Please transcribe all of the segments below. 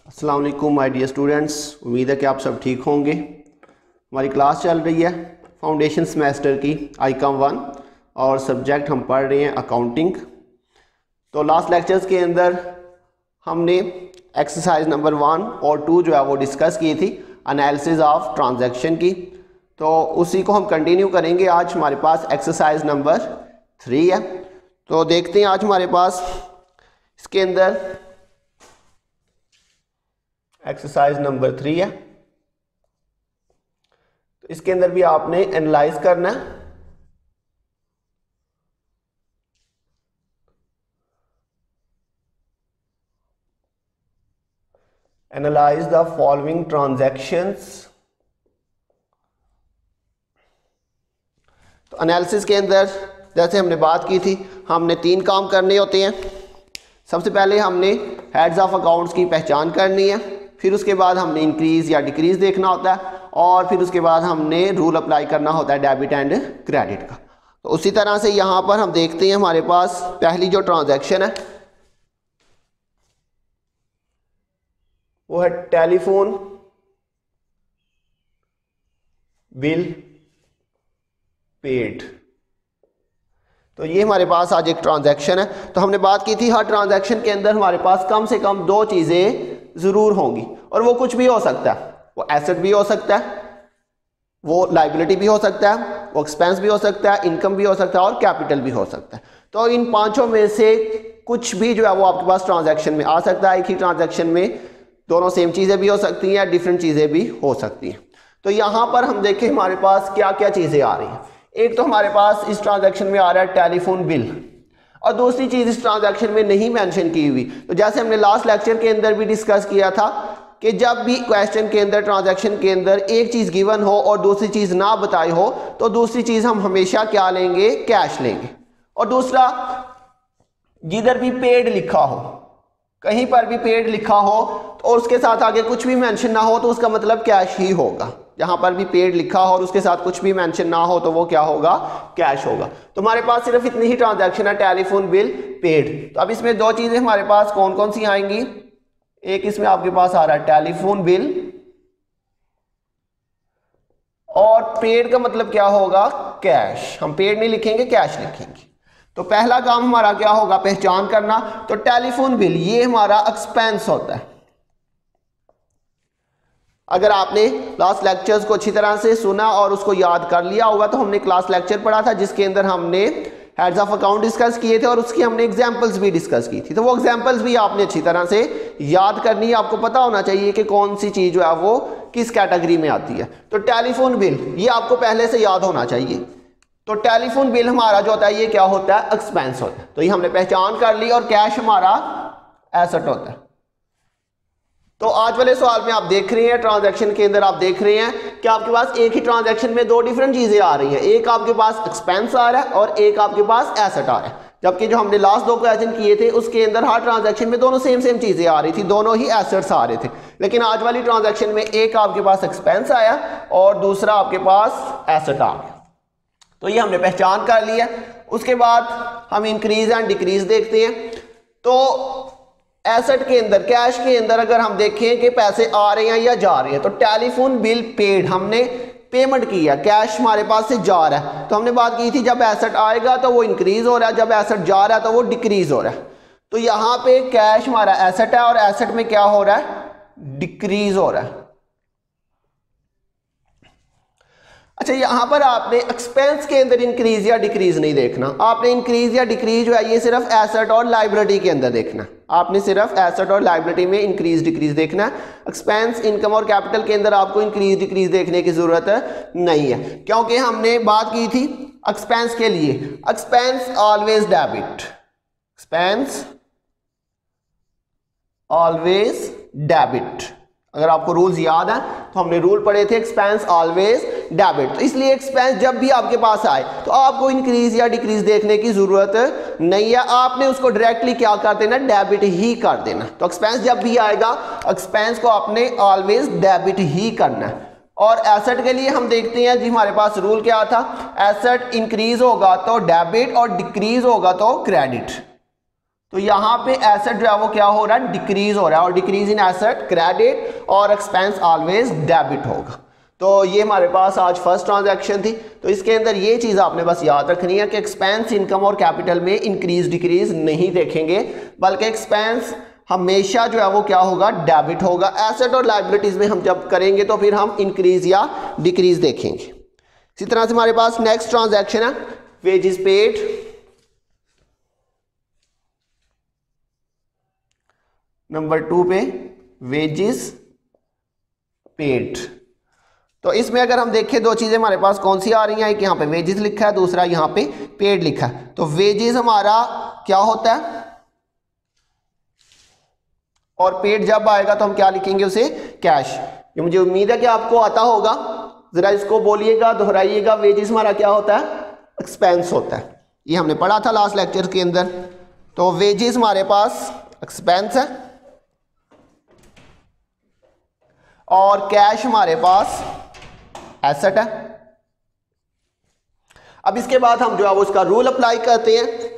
अस्सलाम वालेकुम my dear students, उम्मीद है कि आप सब ठीक होंगे। हमारी क्लास चल रही है फाउंडेशन सेमेस्टर की आईकॉम 1 और सब्जेक्ट हम पढ़ रहे हैं अकाउंटिंग। तो लास्ट लेक्चर्स के अंदर हमने एक्सरसाइज नंबर 1 और 2 जो है वो डिस्कस की थी एनालिसिस ऑफ ट्रांजैक्शन की। तो उसी को हम कंटिन्यू करेंगे। आज हमारे पास एक्सरसाइज नंबर 3 है। तो देखते हैं आज हमारे पास इसके अंदर एक्सरसाइज नंबर 3 है। तो इसके अंदर भी आपने एनालाइज करना है। Analyse the following transactions. तो एनालिसिस के अंदर जैसे हमने बात की थी, हमने 3 काम करने होते हैं। सबसे पहले हमने हेड्स ऑफ अकाउंट्स की पहचान करनी है, फिर उसके बाद हमने इंक्रीज या डिक्रीज देखना होता है, और फिर उसके बाद हमने रूल अप्लाई करना होता है डेबिट एंड क्रेडिट का। तो उसी तरह से यहाँ पर हम देखते हैं हमारे पास पहली जो ट्रांजैक्शन है वो है टेलीफोन बिल पेड। तो ये हमारे पास आज एक ट्रांजैक्शन है। तो हमने बात की थी हर ट्रांजैक्शन के अंदर हमारे पास कम से कम 2 चीज़ें ज़रूर होंगी, और वो कुछ भी हो सकता है। वो एसेट भी हो सकता है, वो लाइबिलिटी भी हो सकता है, वो एक्सपेंस भी हो सकता है, इनकम भी हो सकता है और कैपिटल भी हो सकता है। तो इन 5 में से कुछ भी जो है वो आपके पास ट्रांजैक्शन में आ सकता है। एक ही ट्रांजैक्शन में दोनों सेम चीज़ें भी हो सकती हैं, डिफरेंट चीज़ें भी हो सकती हैं। तो यहाँ पर हम देखें हमारे पास क्या क्या चीज़ें आ रही हैं। एक तो हमारे पास इस ट्रांजैक्शन में आ रहा है टेलीफोन बिल, और दूसरी चीज़ इस ट्रांजैक्शन में नहीं मेंशन की हुई। तो जैसे हमने लास्ट लेक्चर के अंदर भी डिस्कस किया था कि जब भी क्वेश्चन के अंदर ट्रांजैक्शन के अंदर एक चीज़ गिवन हो और दूसरी चीज़ ना बताई हो, तो दूसरी चीज़ हम हमेशा क्या लेंगे, कैश लेंगे। और दूसरा, जिधर भी पेड लिखा हो, कहीं पर भी पेड लिखा हो तो और उसके साथ आगे कुछ भी मेंशन ना हो तो उसका मतलब कैश ही होगा। जहां पर भी पेड लिखा हो और उसके साथ कुछ भी मेंशन ना हो तो वो क्या होगा, कैश होगा। तो हमारे पास सिर्फ इतनी ही ट्रांजैक्शन है, टेलीफोन बिल पेड। तो अब इसमें 2 चीजें हमारे पास कौन कौन सी आएंगी। एक इसमें आपके पास आ रहा है टेलीफोन बिल, और पेड का मतलब क्या होगा, कैश। हम पेड नहीं लिखेंगे, कैश लिखेंगे। तो पहला काम हमारा क्या होगा, पहचान करना। तो टेलीफोन बिल ये हमारा एक्सपेंस होता है। अगर आपने लास्ट लेक्चर्स को अच्छी तरह से सुना और उसको याद कर लिया होगा, तो हमने क्लास लेक्चर पढ़ा था जिसके अंदर हमने हेड्स ऑफ अकाउंट डिस्कस किए थे और उसकी हमने एग्जांपल्स भी डिस्कस की थी। तो वो एग्जांपल्स भी आपने अच्छी तरह से याद करनी है। आपको पता होना चाहिए कि कौन सी चीज जो है वो किस कैटेगरी में आती है। तो टेलीफोन बिल ये आपको पहले से याद होना चाहिए। तो टेलीफोन बिल हमारा जो होता है ये क्या होता है, एक्सपेंस होता है। तो ये हमने पहचान कर ली, और कैश हमारा एसेट होता है। तो आज वाले सवाल में आप देख रहे हैं, ट्रांजैक्शन के अंदर आप देख रहे हैं कि आपके पास एक ही ट्रांजैक्शन में 2 डिफरेंट चीजें आ रही हैं। एक आपके पास एक्सपेंस आ रहा है और एक आपके पास एसेट आ रहा है। जबकि जो हमने लास्ट 2 क्वेश्चन किए थे उसके अंदर हर ट्रांजैक्शन में दोनों सेम चीजें आ रही थी, दोनों ही एसेट्स आ रहे थे। लेकिन आज वाली ट्रांजैक्शन में एक आपके पास एक्सपेंस आया और दूसरा आपके पास एसेट आ गया। तो ये हमने पहचान कर लिया। उसके बाद हम इंक्रीज एंड डिक्रीज देखते हैं। तो एसेट के अंदर, कैश के अंदर अगर हम देखें कि पैसे आ रहे हैं या जा रहे हैं, तो टेलीफोन बिल पेड, हमने पेमेंट किया, कैश हमारे पास से जा रहा है। तो हमने बात की थी जब एसेट आएगा तो वो इंक्रीज हो रहा है, जब एसेट जा रहा है तो वो डिक्रीज हो रहा है। तो यहाँ पे कैश हमारा एसेट है और एसेट में क्या हो रहा है, डिक्रीज हो रहा है। अच्छा, यहां पर आपने एक्सपेंस के अंदर इंक्रीज या डिक्रीज नहीं देखना। आपने इंक्रीज या डिक्रीज जो है ये सिर्फ एसेट और लायबिलिटी के अंदर देखना। आपने सिर्फ एसेट और लायबिलिटी में इंक्रीज डिक्रीज देखना है। एक्सपेंस, इनकम और कैपिटल के अंदर आपको इंक्रीज डिक्रीज देखने की जरूरत नहीं है, क्योंकि हमने बात की थी एक्सपेंस के लिए, expense always debit, expense always debit. अगर आपको रूल्स याद है तो हमने रूल पढ़े थे एक्सपेंस ऑलवेज डेबिट। तो इसलिए एक्सपेंस जब भी आपके पास आए तो आपको इंक्रीज या डिक्रीज देखने की जरूरत नहीं है। आपने उसको डायरेक्टली क्या कर देना, डेबिट ही कर देना। तो एक्सपेंस जब भी आएगा, एक्सपेंस को आपने ऑलवेज डेबिट ही करना है। और एसेट के लिए हम देखते हैं जी, हमारे पास रूल क्या था, एसेट इंक्रीज होगा तो डेबिट और डिक्रीज होगा तो क्रेडिट। तो यहाँ पे एसेट जो है वो क्या हो रहा है, डिक्रीज हो रहा है, और डिक्रीज इन एसेट क्रेडिट और एक्सपेंस ऑलवेज डेबिट होगा। तो ये हमारे पास आज फर्स्ट ट्रांजैक्शन थी। तो इसके अंदर ये चीज़ आपने बस याद रखनी है कि एक्सपेंस इनकम और कैपिटल में इंक्रीज डिक्रीज नहीं देखेंगे, बल्कि एक्सपेंस हमेशा जो है वो क्या होगा, डेबिट होगा। एसेट और लायबिलिटीज में हम जब करेंगे तो फिर हम इंक्रीज या डिक्रीज देखेंगे। इसी तरह से हमारे पास नेक्स्ट ट्रांजैक्शन है वेजेस पेड। नंबर 2 पे वेजेस पेड। तो इसमें अगर हम देखें दो चीजें हमारे पास कौन सी आ रही हैं, एक यहाँ पे वेजेस लिखा है, दूसरा यहाँ पे पेड लिखा है। तो वेजेस हमारा क्या होता है और पेड जब आएगा तो हम क्या लिखेंगे उसे, कैश। ये मुझे उम्मीद है कि आपको आता होगा, जरा इसको बोलिएगा, दोहराइएगा। वेजेस हमारा क्या होता है, एक्सपेंस होता है। ये हमने पढ़ा था लास्ट लेक्चर के अंदर। तो वेजेस हमारे पास एक्सपेंस है और कैश हमारे पास एसेट है। अब इसके बाद हम जो है वो उसका रूल अप्लाई करते हैं,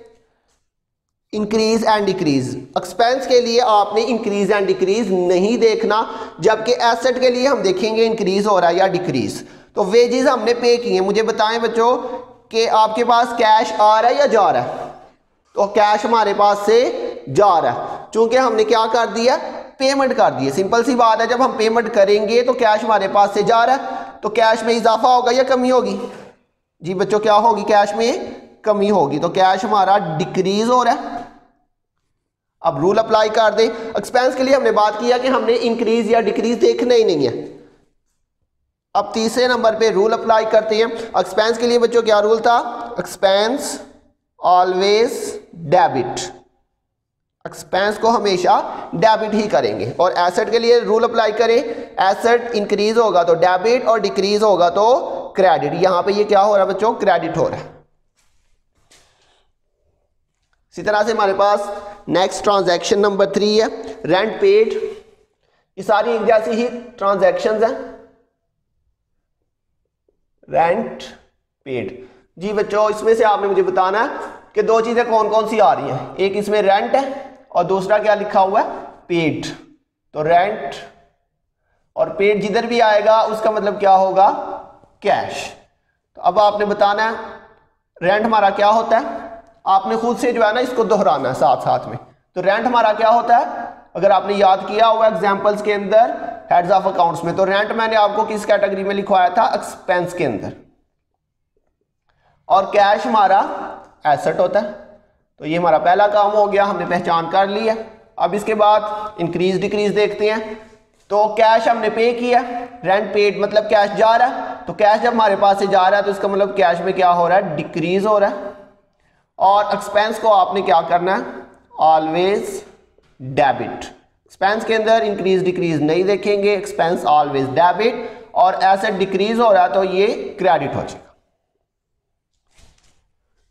इंक्रीज एंड डिक्रीज। एक्सपेंस के लिए आपने इंक्रीज एंड डिक्रीज नहीं देखना, जबकि एसेट के लिए हम देखेंगे इंक्रीज हो रहा है या डिक्रीज। तो वेजेस हमने पे किए, मुझे बताएं बच्चों कि आपके पास कैश आ रहा है या जा रहा है। तो कैश हमारे पास से जा रहा है, चूंकि हमने क्या कर दिया, पेमेंट कर दी है। सिंपल सी बात है, जब हम पेमेंट करेंगे तो कैश हमारे पास से जा रहा है, तो कैश में इजाफा होगा या कमी होगी? जी बच्चों क्या होगी, कैश में कमी होगी। तो कैश हमारा डिक्रीज हो रहा है। अब रूल अप्लाई कर दे। एक्सपेंस के लिए हमने बात किया कि हमने इंक्रीज या डिक्रीज देखना ही नहीं है। अब तीसरे नंबर पे रूल अप्लाई करते हैं। एक्सपेंस के लिए बच्चों क्या रूल था, एक्सपेंस ऑलवेज डेबिट। एक्सपेंस को हमेशा डेबिट ही करेंगे। और एसेट के लिए रूल अप्लाई करें, एसेट इंक्रीज होगा तो डेबिट और डिक्रीज होगा तो क्रेडिट। यहां पे ये क्या हो रहा है बच्चों, क्रेडिट हो रहा है। इसी तरह से हमारे पास नेक्स्ट ट्रांजैक्शन नंबर 3 है रेंट पेड। ये सारी एक जैसी ही ट्रांजैक्शंस हैं। Rent paid. जी बच्चों इसमें से आपने मुझे बताना है कि दो चीजें कौन कौन सी आ रही हैं। एक इसमें रेंट है और दूसरा क्या लिखा हुआ है, पेड। तो रेंट और पेड जिधर भी आएगा उसका मतलब क्या होगा, कैश। तो अब आपने बताना है रेंट हमारा क्या होता है, आपने खुद से जो है ना इसको दोहराना है साथ साथ में। तो रेंट हमारा क्या होता है, अगर आपने याद किया हुआ एग्जांपल्स के अंदर हेड्स ऑफ अकाउंट्स में, तो रेंट मैंने आपको किस कैटेगरी में लिखवाया था, एक्सपेंस के अंदर। और कैश हमारा एसेट होता है। तो ये हमारा पहला काम हो गया, हमने पहचान कर ली है। अब इसके बाद इंक्रीज डिक्रीज देखते हैं। तो कैश हमने पे किया, रेंट पेड मतलब कैश जा रहा है। तो कैश जब हमारे पास से जा रहा है तो इसका मतलब कैश में क्या हो रहा है, डिक्रीज हो रहा है। और एक्सपेंस को आपने क्या करना है, ऑलवेज डेबिट। एक्सपेंस के अंदर इंक्रीज डिक्रीज नहीं देखेंगे, एक्सपेंस ऑलवेज डेबिट। और एसेट डिक्रीज हो रहा है तो ये क्रेडिट हो जाएगा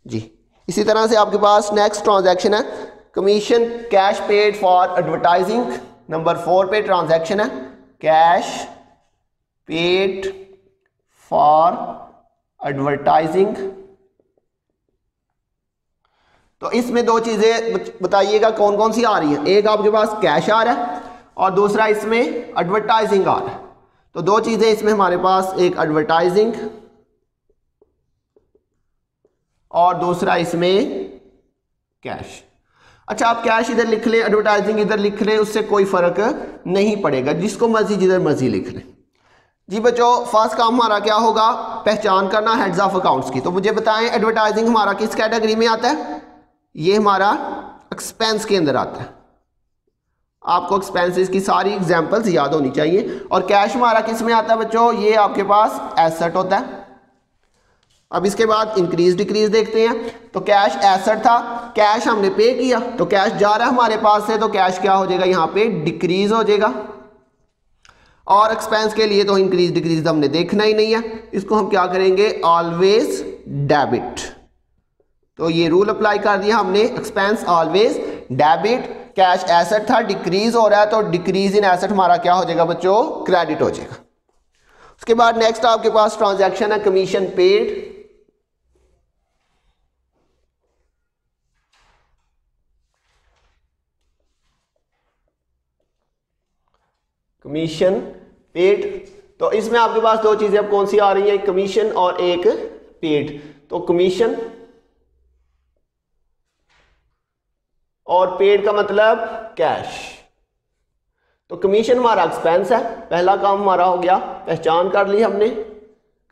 जी। इसी तरह से आपके पास नेक्स्ट ट्रांजैक्शन है commission cash paid for advertising. Number 4 पे ट्रांजैक्शन है कैश पेड फॉर एडवर्टाइजिंग। तो इसमें दो चीजें बताइएगा कौन कौन सी आ रही हैं। एक आपके पास कैश आ रहा है और दूसरा इसमें एडवर्टाइजिंग आ रहा है। तो दो चीजें इसमें हमारे पास, एक एडवर्टाइजिंग और दूसरा इसमें कैश। अच्छा आप कैश इधर लिख लें, एडवर्टाइजिंग इधर लिख लें, उससे कोई फर्क नहीं पड़ेगा, जिसको मर्जी जिधर मर्जी लिख लें। जी बच्चों फर्स्ट काम हमारा क्या होगा, पहचान करना हेड्स ऑफ अकाउंट्स की। तो मुझे बताएं एडवर्टाइजिंग हमारा किस कैटेगरी में आता है, ये हमारा एक्सपेंस के अंदर आता है। आपको एक्सपेंसेस की सारी एग्जांपल्स याद होनी चाहिए। और कैश हमारा किस में आता है बच्चों, ये आपके पास एसेट होता है। अब इसके बाद इंक्रीज डिक्रीज देखते हैं। तो कैश एसेट था, कैश हमने पे किया तो कैश जा रहा है हमारे पास से, तो कैश क्या हो जाएगा, यहाँ पे डिक्रीज हो जाएगा। और एक्सपेंस के लिए तो इंक्रीज डिक्रीज हमने देखना ही नहीं है, इसको हम क्या करेंगे, ऑलवेज डेबिट। तो ये रूल अप्लाई कर दिया हमने, expense always debit. Cash asset था, डिक्रीज हो रहा है, तो डिक्रीज इन एसेट हमारा क्या हो जाएगा बच्चों, क्रेडिट हो जाएगा। उसके बाद नेक्स्ट आपके पास ट्रांजैक्शन है कमीशन पेड। Commission paid. तो इसमें आपके पास दो चीजें अब कौन सी आ रही है, एक कमीशन और एक पेड। तो कमीशन और पेड का मतलब कैश। तो कमीशन हमारा एक्सपेंस है, पहला काम हमारा हो गया, पहचान कर ली हमने।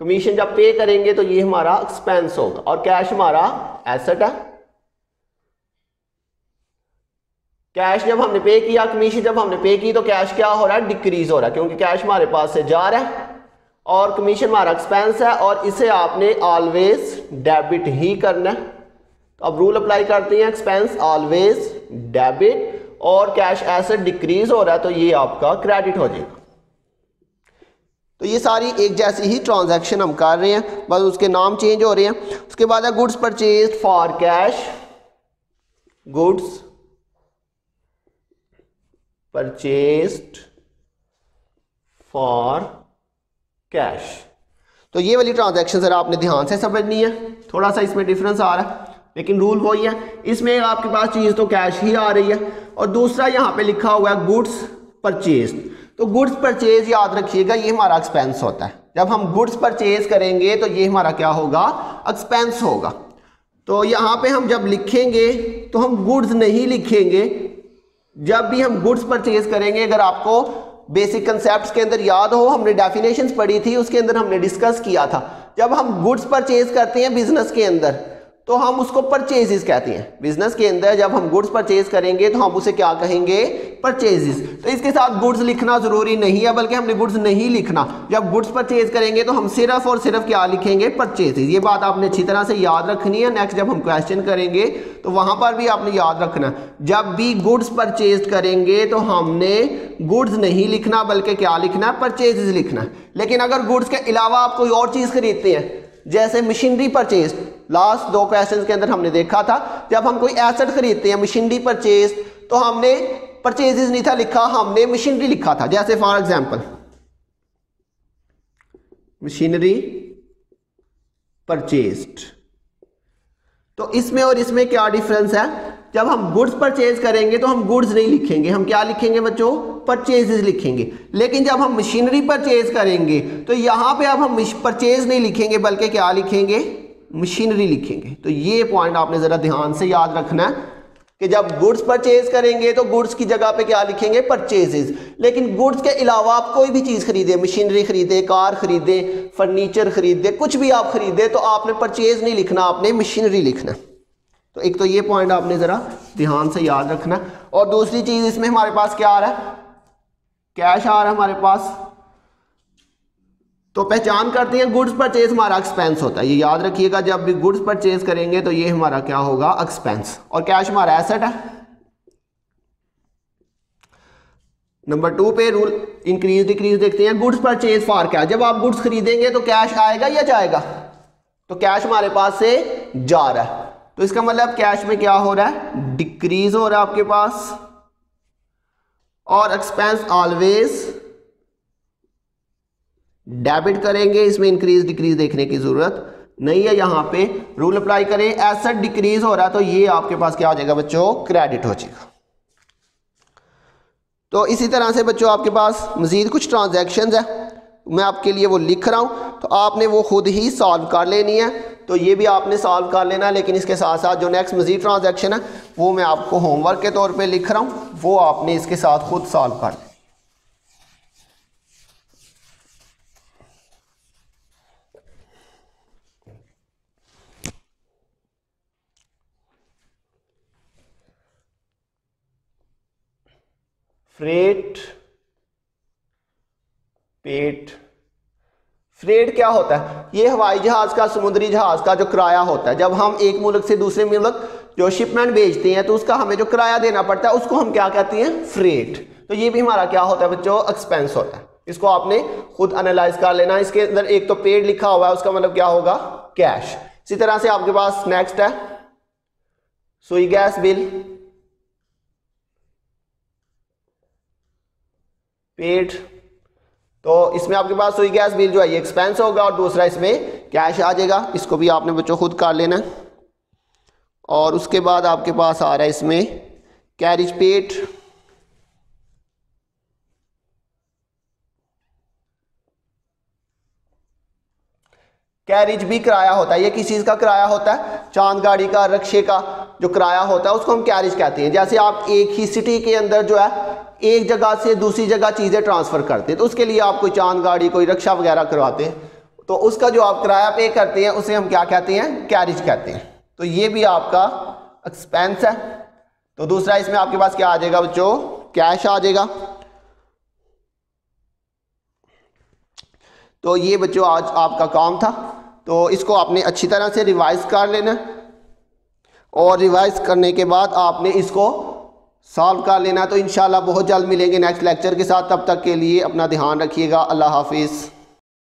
कमीशन जब पे करेंगे तो ये हमारा एक्सपेंस होगा और कैश हमारा एसेट है। कैश जब हमने पे किया, कमीशन जब हमने पे की तो कैश क्या हो रहा है, डिक्रीज हो रहा है, क्योंकि कैश हमारे पास से जा रहा है और कमीशन हमारा एक्सपेंस है और इसे आपने ऑलवेज डेबिट ही करना है। तो अब रूल अप्लाई करते हैं, एक्सपेंस ऑलवेज डेबिट और कैश एसेट डिक्रीज हो रहा है तो ये आपका क्रेडिट हो जाएगा। तो ये सारी एक जैसी ही ट्रांजैक्शन हम कर रहे हैं, बस उसके नाम चेंज हो रहे हैं। उसके बाद है goods purchase for cash, goods purchased for cash. तो ये वाली ट्रांजैक्शन जरा आपने ध्यान से समझनी है, थोड़ा सा इसमें डिफरेंस आ रहा है लेकिन रूल वही है। इसमें आपके पास चीज तो कैश ही आ रही है और दूसरा यहाँ पे लिखा हुआ है गुड्स परचेज्ड। तो गुड्स परचेज याद रखिएगा ये हमारा एक्सपेंस होता है। जब हम गुड्स परचेज करेंगे तो ये हमारा क्या होगा, एक्सपेंस होगा। तो यहाँ पे हम जब लिखेंगे तो हम गुड्स नहीं लिखेंगे। जब भी हम गुड्स परचेज करेंगे, अगर आपको बेसिक कंसेप्ट्स के अंदर याद हो, हमने डेफिनेशंस पढ़ी थी, उसके अंदर हमने डिस्कस किया था, जब हम गुड्स परचेज करते हैं बिजनेस के अंदर तो हम उसको परचेजेस कहते हैं। बिजनेस के अंदर जब हम गुड्स परचेज करेंगे तो हम उसे क्या कहेंगे, परचेजेस। तो इसके साथ गुड्स लिखना जरूरी नहीं है, बल्कि हमने गुड्स नहीं लिखना। जब गुड्स परचेज करेंगे तो हम सिर्फ और सिर्फ क्या लिखेंगे, परचेजेस। ये बात आपने अच्छी तरह से याद रखनी है। नेक्स्ट जब हम क्वेश्चन करेंगे तो वहां पर भी आपने याद रखना, जब भी गुड्स परचेज करेंगे तो हमने गुड्स नहीं लिखना बल्कि क्या लिखना, परचेजेस लिखना। लेकिन अगर गुड्स के अलावा आप कोई और चीज खरीदते हैं, जैसे मशीनरी परचेज, लास्ट दो क्वेश्चंस के अंदर हमने देखा था, जब हम कोई एसेट खरीदते हैं मशीनरी परचेज तो हमने परचेजेस नहीं था लिखा, हमने मशीनरी लिखा था। जैसे फॉर एग्जांपल मशीनरी परचेज्ड। तो इसमें और इसमें क्या डिफरेंस है, जब हम गुड्स परचेज करेंगे तो हम गुड्स नहीं लिखेंगे, हम क्या लिखेंगे बच्चों, परचेजेस लिखेंगे। लेकिन जब हम मशीनरी परचेज करेंगे तो यहां पे अब हम परचेज नहीं लिखेंगे बल्कि क्या लिखेंगे, मशीनरी लिखेंगे। तो ये पॉइंट आपने जरा ध्यान से याद रखना है कि जब गुड्स परचेज करेंगे तो गुड्स की जगह पे क्या लिखेंगे, परचेजेस। लेकिन गुड्स के अलावा आप कोई भी चीज खरीदे, मशीनरी खरीदे, कार खरीदे, फर्नीचर खरीदे, कुछ भी आप खरीदे, तो आपने परचेज नहीं लिखना, आपने मशीनरी लिखना। तो एक तो ये पॉइंट आपने जरा ध्यान से याद रखना। और दूसरी चीज इसमें हमारे पास क्या आ रहा है, कैश आ रहा है हमारे पास। तो पहचान करते हैं, गुड्स परचेज हमारा एक्सपेंस होता है, ये याद रखिएगा। जब भी गुड्स परचेज करेंगे तो ये हमारा क्या होगा, एक्सपेंस, और कैश हमारा एसेट है। नंबर 2 पे रूल इंक्रीज डिक्रीज देखते हैं। गुड्स परचेज फॉर कैश, जब आप गुड्स खरीदेंगे तो कैश आएगा या जाएगा, तो कैश हमारे पास से जा रहा है, तो इसका मतलब कैश में क्या हो रहा है, डिक्रीज हो रहा है आपके पास। और एक्सपेंस ऑलवेज डेबिट करेंगे, इसमें इंक्रीज डिक्रीज देखने की जरूरत नहीं है। यहां पे रूल अप्लाई करें, एसेट डिक्रीज हो रहा है तो ये आपके पास क्या हो जाएगा बच्चों, क्रेडिट हो जाएगा। तो इसी तरह से बच्चों आपके पास मजीद कुछ ट्रांजैक्शंस है, मैं आपके लिए वो लिख रहा हूं, तो आपने वो खुद ही सॉल्व कर लेनी है। तो ये भी आपने सॉल्व कर लेना है, लेकिन इसके साथ साथ जो नेक्स्ट मजीद ट्रांजैक्शन है वो मैं आपको होमवर्क के तौर पे लिख रहा हूं, वो आपने इसके साथ खुद सॉल्व कर लेना। Freight paid. फ्रेट क्या होता है, ये हवाई जहाज का, समुद्री जहाज का जो किराया होता है। जब हम एक मुल्क से दूसरे मुल्क जो शिपमेंट भेजते हैं तो उसका हमें जो किराया देना पड़ता है उसको हम क्या कहते हैं, फ्रेट। तो ये भी हमारा क्या होता है बच्चों, एक्सपेंस होता है। इसको आपने खुद एनालाइज कर लेना। इसके अंदर एक तो पेड लिखा हुआ है, उसका मतलब क्या होगा, कैश। इसी तरह से आपके पास नेक्स्ट है सुई गैस बिल, पेड। तो इसमें आपके पास सुई गैस बिल जो है ये एक्सपेंस होगा और दूसरा इसमें कैश आ जाएगा। इसको भी आपने बच्चों खुद कर लेना। और उसके बाद आपके पास आ रहा है इसमें कैरिज पेड, कैरिज भी किराया होता है। ये किस चीज़ का किराया होता है? चांद गाड़ी का, रक्शे का जो किराया होता है उसको हम कैरिज कहते हैं। जैसे आप एक ही सिटी के अंदर जो है एक जगह से दूसरी जगह चीज़ें ट्रांसफ़र करते हैं, तो उसके लिए आप कोई चांद गाड़ी, कोई रक्शा वगैरह करवाते हैं, तो उसका जो आप किराया पे करते हैं उसे हम क्या कहते हैं? कैरिज कहते हैं। तो ये भी आपका एक्सपेंस है। तो दूसरा इसमें आपके पास क्या आ जाएगा बच्चों? कैश आ जाएगा। तो ये बच्चों आज आपका काम था, तो इसको आपने अच्छी तरह से रिवाइज कर लेना और रिवाइज करने के बाद आपने इसको सॉल्व कर लेना। तो इंशाल्लाह बहुत जल्द मिलेंगे नेक्स्ट लेक्चर के साथ। तब तक के लिए अपना ध्यान रखिएगा। अल्लाह हाफिज़।